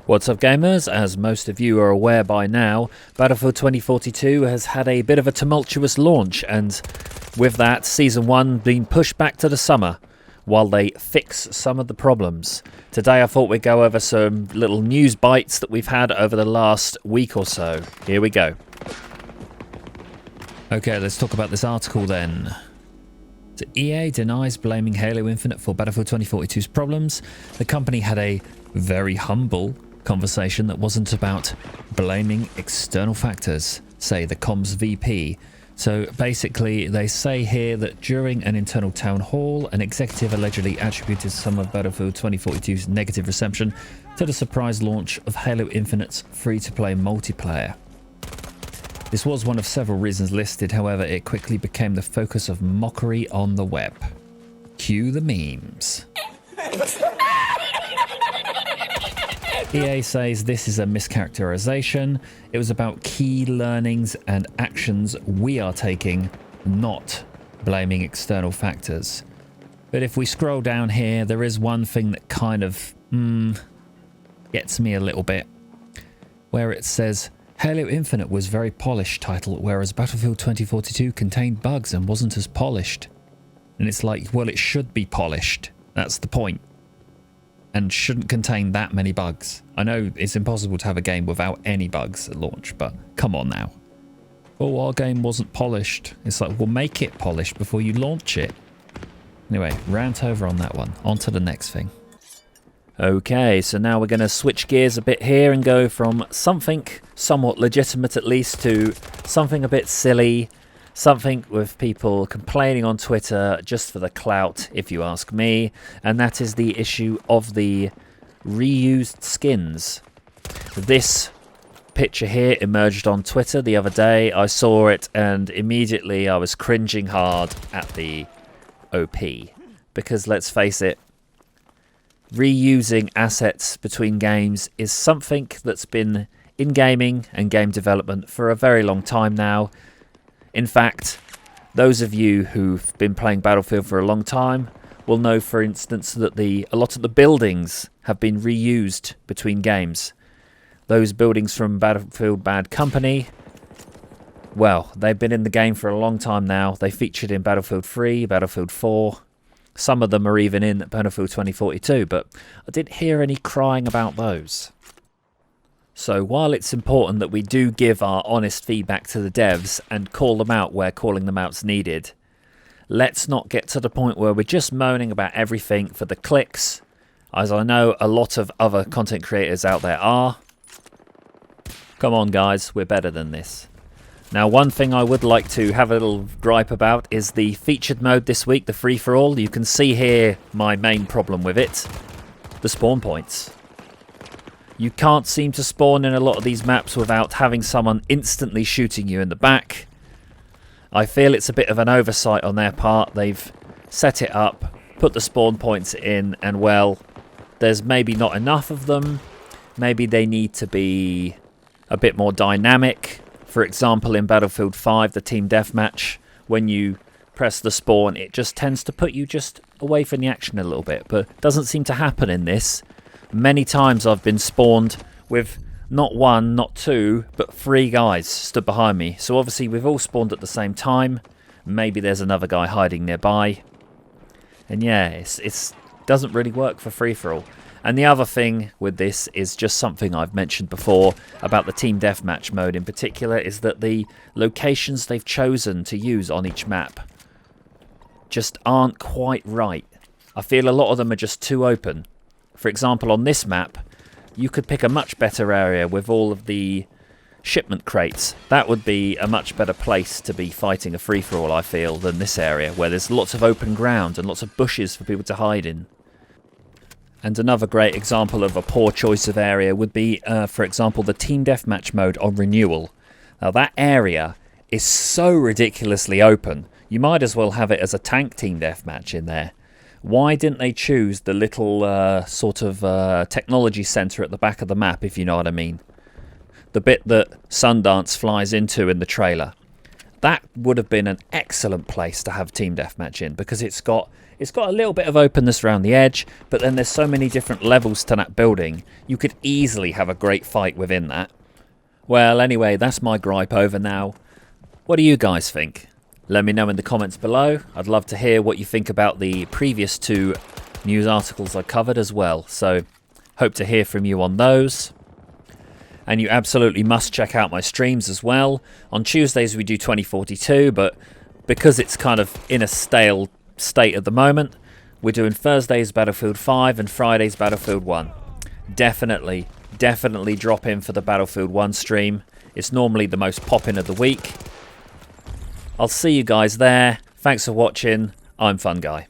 What's up gamers? As most of you are aware by now, Battlefield 2042 has had a bit of a tumultuous launch, and with that, Season 1 being pushed back to the summer while they fix some of the problems. Today I thought we'd go over some little news bites that we've had over the last week or so. Here we go. Okay, let's talk about this article then. So EA denies blaming Halo Infinite for Battlefield 2042's problems. The company had a very humble conversation that wasn't about blaming external factors, say the comms VP. So basically they say here that during an internal town hall, an executive allegedly attributed some of Battlefield 2042's negative reception to the surprise launch of Halo Infinite's free-to-play multiplayer. This was one of several reasons listed, however it quickly became the focus of mockery on the web. Cue the memes. EA says this is a mischaracterization. It was about key learnings and actions we are taking, not blaming external factors. But if we scroll down here, there is one thing that kind of gets me a little bit, where it says Halo Infinite was very polished title, whereas Battlefield 2042 contained bugs and wasn't as polished. And it's like, well, it should be polished. That's the point. And shouldn't contain that many bugs. I know it's impossible to have a game without any bugs at launch, but come on now. Oh, our game wasn't polished. It's like, well, make it polished before you launch it. Anyway, rant over on that one. On to the next thing. Okay, so now we're going to switch gears a bit here and go from something somewhat legitimate at least to something a bit silly. Something with people complaining on Twitter just for the clout, if you ask me, and that is the issue of the reused skins. This picture here emerged on Twitter the other day. I saw it and immediately I was cringing hard at the OP. Because let's face it, reusing assets between games is something that's been in gaming and game development for a very long time now. In fact, those of you who've been playing Battlefield for a long time will know, for instance, that a lot of the buildings have been reused between games. Those buildings from Battlefield Bad Company, well, they've been in the game for a long time now. They featured in Battlefield 3, Battlefield 4. Some of them are even in Battlefield 2042, but I didn't hear any crying about those. So while it's important that we do give our honest feedback to the devs and call them out where calling them out's needed, let's not get to the point where we're just moaning about everything for the clicks, as I know a lot of other content creators out there are. Come on guys, we're better than this. Now one thing I would like to have a little gripe about is the featured mode this week, the free-for-all. You can see here my main problem with it, the spawn points. You can't seem to spawn in a lot of these maps without having someone instantly shooting you in the back. I feel it's a bit of an oversight on their part. They've set it up, put the spawn points in, and well, there's maybe not enough of them. Maybe they need to be a bit more dynamic. For example, in Battlefield 5, the team deathmatch, when you press the spawn, it just tends to put you just away from the action a little bit, but it doesn't seem to happen in this. Many times I've been spawned with not one, not two, but three guys stood behind me. So obviously we've all spawned at the same time. Maybe there's another guy hiding nearby. And yeah, it doesn't really work for free-for-all. And the other thing with this is just something I've mentioned before about the team deathmatch mode in particular, is that the locations they've chosen to use on each map just aren't quite right. I feel a lot of them are just too open. For example, on this map, you could pick a much better area with all of the shipment crates. That would be a much better place to be fighting a free-for-all, I feel, than this area, where there's lots of open ground and lots of bushes for people to hide in. And another great example of a poor choice of area would be, for example, the Team Deathmatch mode on Renewal. Now, that area is so ridiculously open. You might as well have it as a tank Team Deathmatch in there. Why didn't they choose the little sort of technology centre at the back of the map, if you know what I mean? The bit that Sundance flies into in the trailer. That would have been an excellent place to have Team Deathmatch in, because it's got It's got a little bit of openness around the edge, but then there's so many different levels to that building, you could easily have a great fight within that. Well, anyway, that's my gripe over now. What do you guys think? Let me know in the comments below. I'd love to hear what you think about the previous 2 news articles I covered as well. So, hope to hear from you on those. And you absolutely must check out my streams as well. On Tuesdays we do 2042, but because it's kind of in a stale state at the moment, we're doing Thursdays Battlefield 5 and Fridays Battlefield 1. Definitely drop in for the Battlefield 1 stream. It's normally the most poppin' of the week. I'll see you guys there. Thanks for watching. I'm Fun Guy.